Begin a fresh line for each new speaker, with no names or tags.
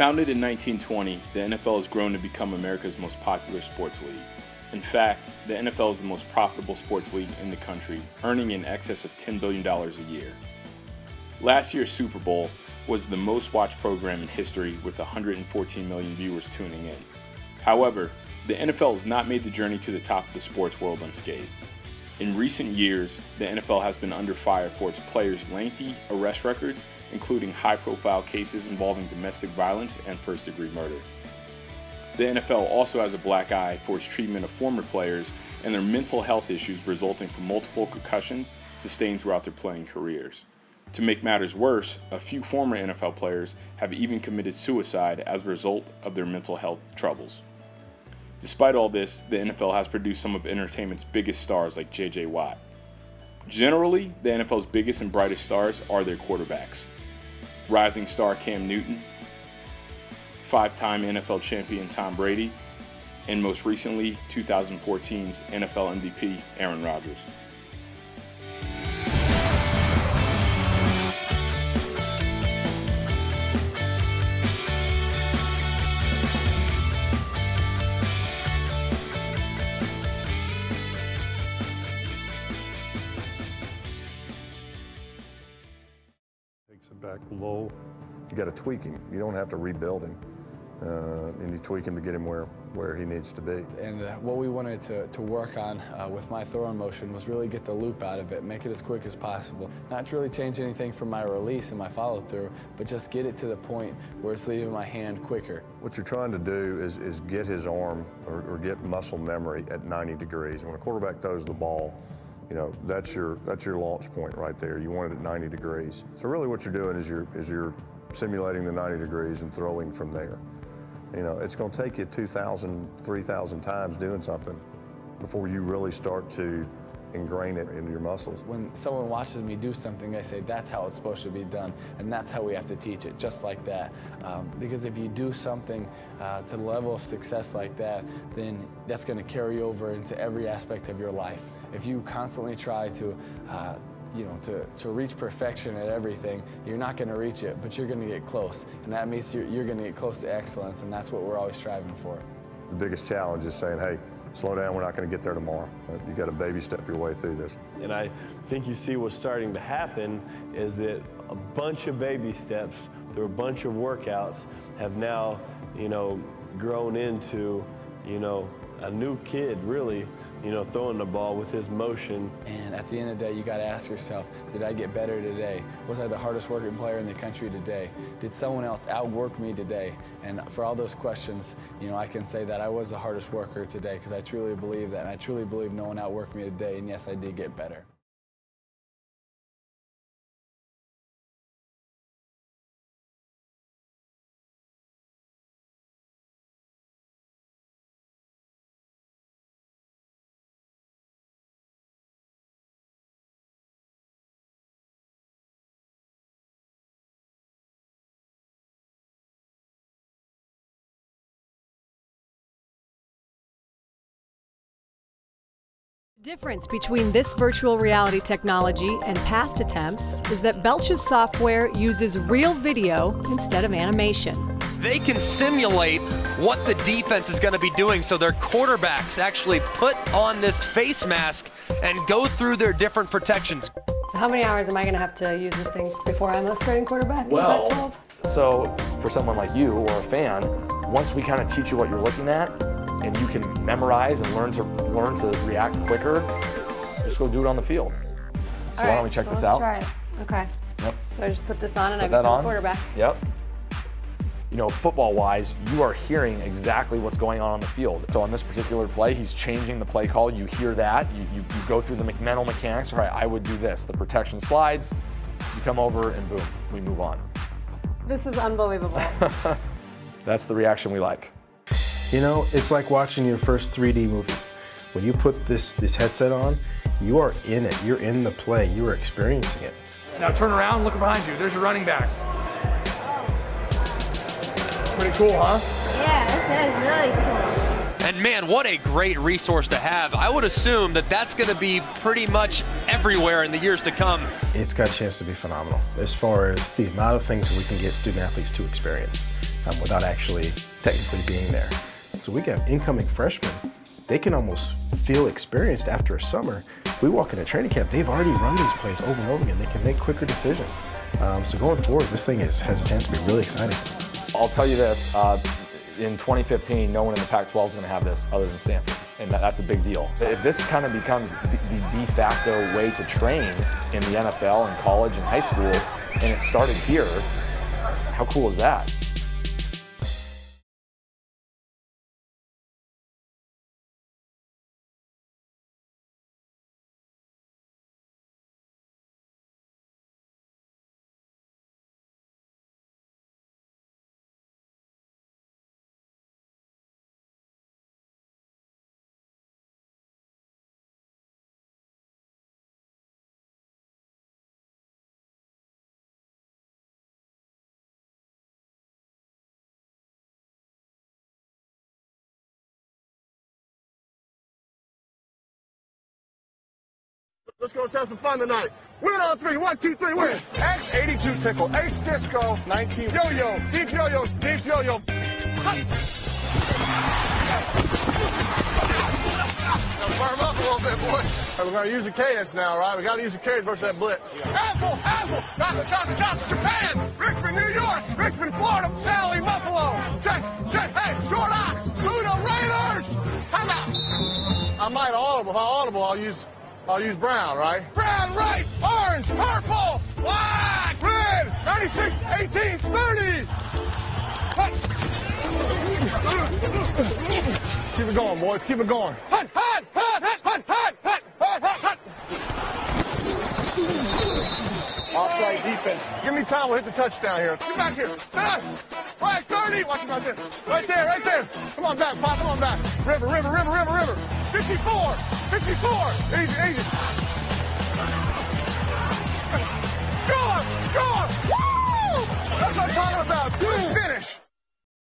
Founded in 1920, the NFL has grown to become America's most popular sports league. In fact, the NFL is the most profitable sports league in the country, earning in excess of $10 billion a year. Last year's Super Bowl was the most watched program in history with 114 million viewers tuning in. However, the NFL has not made the journey to the top of the sports world unscathed. In recent years, the NFL has been under fire for its players' lengthy arrest records, including high-profile cases involving domestic violence and first-degree murder. The NFL also has a black eye for its treatment of former players and their mental health issues resulting from multiple concussions sustained throughout their playing careers. To make matters worse, a few former NFL players have even committed suicide as a result of their mental health troubles. Despite all this, the NFL has produced some of entertainment's biggest stars like J.J. Watt. Generally, the NFL's biggest and brightest stars are their quarterbacks. Rising star Cam Newton, five-time NFL champion Tom Brady, and most recently, 2014's NFL MVP Aaron Rodgers.
Takes it back low.
You got to tweak him. You don't have to rebuild him. And you tweak him to get him where he needs to be.
And what we wanted to work on with my throwing motion was really get the loop out of it, make it as quick as possible. Not to really change anything from my release and my follow-through, but just get it to the point where it's leaving my hand quicker.
What you're trying to do is get his arm or get muscle memory at 90 degrees. And when a quarterback throws the ball, you know, that's your launch point right there. You want it at 90 degrees. So really what you're doing is you're simulating the 90 degrees and throwing from there. You know, it's going to take you 2,000, 3,000 times doing something before you really start to ingrain it into your muscles.
When someone watches me do something, I say, that's how it's supposed to be done, and that's how we have to teach it, just like that. Because if you do something to the level of success like that, then that's going to carry over into every aspect of your life. If you constantly try to to reach perfection at everything, you're not going to reach it, but you're going to get close. And that means you're going to get close to excellence, and that's what we're always striving for.
The biggest challenge is saying, hey, slow down, we're not going to get there tomorrow. You got to baby step your way through this.
And I think you see what's starting to happen is that a bunch of baby steps through a bunch of workouts have now, grown into, a new kid, really, throwing the ball with his motion.
And at the end of the day, you got to ask yourself, did I get better today? Was I the hardest working player in the country today? Did someone else outwork me today? And for all those questions, I can say that I was the hardest worker today because I truly believe that. And I truly believe no one outworked me today. And yes, I did get better.
The difference between this virtual reality technology and past attempts is that Belch's software uses real video instead of animation.
They can simulate what the defense is going to be doing, so their quarterbacks actually put on this face mask and go through their different protections.
So how many hours am I going to have to use this thing before I'm a starting quarterback?
Well,
12?
So for someone like you or a fan, once we kind of teach you what you're looking at, and you can memorize and learn to react quicker, just go do it on the field. So why don't we check this out?
Let's try it. Okay.
Yep.
So I just put this on and
Put
I
that
become
on.
a quarterback.
Yep. Football-wise, you are hearing exactly what's going on the field. So on this particular play, he's changing the play call. You hear that. You go through the mental mechanics. All right, I would do this. The protection slides. You come over and boom, we move on.
This is unbelievable.
That's the reaction we like.
It's like watching your first 3D movie. When you put this headset on, you are in it. You're in the play. You are experiencing it.
Now turn around, look behind you. There's your running backs. Pretty cool, huh?
Yeah, this is really cool.
And man, what a great resource to have. I would assume that that's going to be pretty much everywhere in the years to come.
It's got a chance to be phenomenal as far as the amount of things that we can get student athletes to experience. without actually technically being there. So we got incoming freshmen. They can almost feel experienced after a summer. If we walk into training camp, they've already run these plays over and over again. They can make quicker decisions. So going forward, this thing has a chance to be really exciting.
I'll tell you this, in 2015, no one in the Pac-12 is going to have this other than Stanford, and that's a big deal. If this kind of becomes the de facto way to train in the NFL and college and high school, and it started here, how cool is that?
Let's go, let's have some fun tonight. Win on three. 1, 2, 3, win. X, 82 pickle. H, disco. 19, yo-yo. Deep yo-yo. Deep yo-yo. Gotta firm up a little bit, boy. We're going to use the cadence now, right? We got to use the cadence versus that blitz. Apple, apple. Chocolate, chocolate, chocolate. Japan. Richmond, New York. Richmond, Florida. Sally, Buffalo. Check, check. Hey, Short Ox. Buda Raiders. How about? I might audible. If I audible, I'll use brown, right? Brown, right, orange, purple, black, red, 96, 18, 30. Keep it going, boys. Keep it going. Hut, hut, hut, hut, hut, hut, hut, hut, hut, hut. Offside defense. Give me time. We'll hit the touchdown here. Get back here. Right, 30. Watch him out there. Right there, right there. Come on back, Pop. Come on back. River, river, river, river, river. 54. 54. Easy, easy. Score! Score! Woo! That's what I'm talking